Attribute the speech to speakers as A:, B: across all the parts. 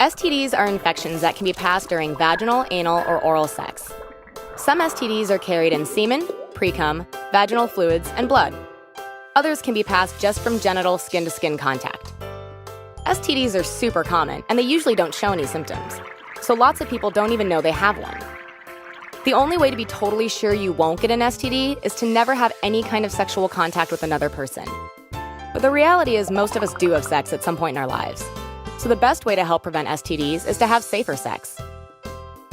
A: STDs are infections that can be passed during vaginal, anal, or oral sex. Some STDs are carried in semen, pre-cum, vaginal fluids, and blood. Others can be passed just from genital skin-to-skin contact. STDs are super common, and they usually don't show any symptoms, so lots of people don't even know they have one. The only way to be totally sure you won't get an STD is to never have any kind of sexual contact with another person. But the reality is most of us do have sex at some point in our lives. So the best way to help prevent STDs is to have safer sex.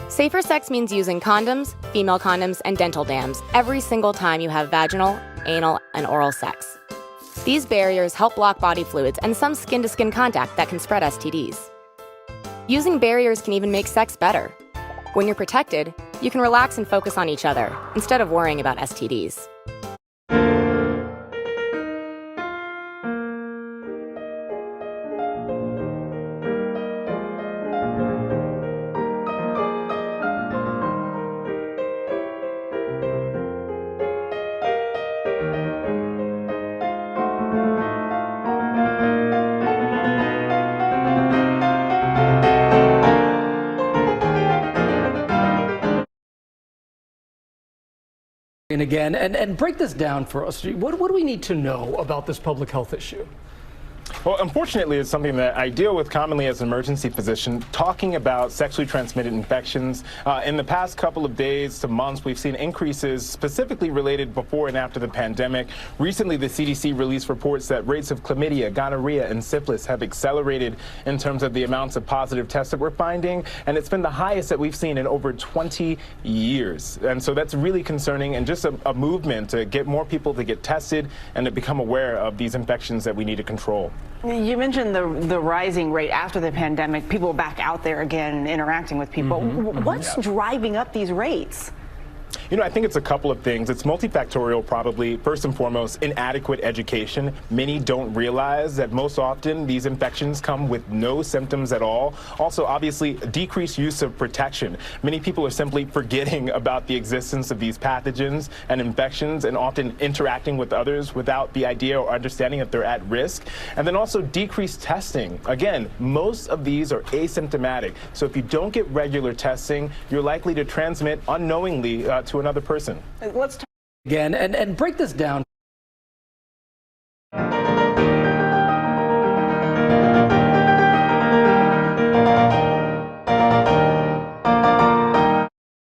A: Safer sex means using condoms, female condoms, and dental dams every single time you have vaginal, anal, and oral sex. These barriers help block body fluids and some skin-to-skin contact that can spread STDs. Using barriers can even make sex better. When you're protected, you can relax and focus on each other instead of worrying about STDs.
B: And again, and break this down for us. What do we need to know about this public health issue?
C: Well, unfortunately, it's something that I deal with commonly as an emergency physician, talking about sexually transmitted infections. In the past couple of days to months, we've seen increases specifically related before and after the pandemic. Recently, the CDC released reports that rates of chlamydia, gonorrhea, and syphilis have accelerated in terms of the amounts of positive tests that we're finding, and it's been the highest that we've seen in over 20 years. And so that's really concerning, and just a movement to get more people to get tested and to become aware of these infections that we need to control.
D: You mentioned the rising rate after the pandemic, people back out there again interacting with people. What's driving up these rates?
C: You know, I think it's a couple of things. It's multifactorial, probably. First and foremost, inadequate education. Many don't realize that most often these infections come with no symptoms at all. Also, obviously, decreased use of protection. Many people are simply forgetting about the existence of these pathogens and infections and often interacting with others without the idea or understanding that they're at risk. And then also decreased testing. Again, most of these are asymptomatic. So if you don't get regular testing, you're likely to transmit unknowingly to another person.
D: Let's talk
B: Again, and break this down.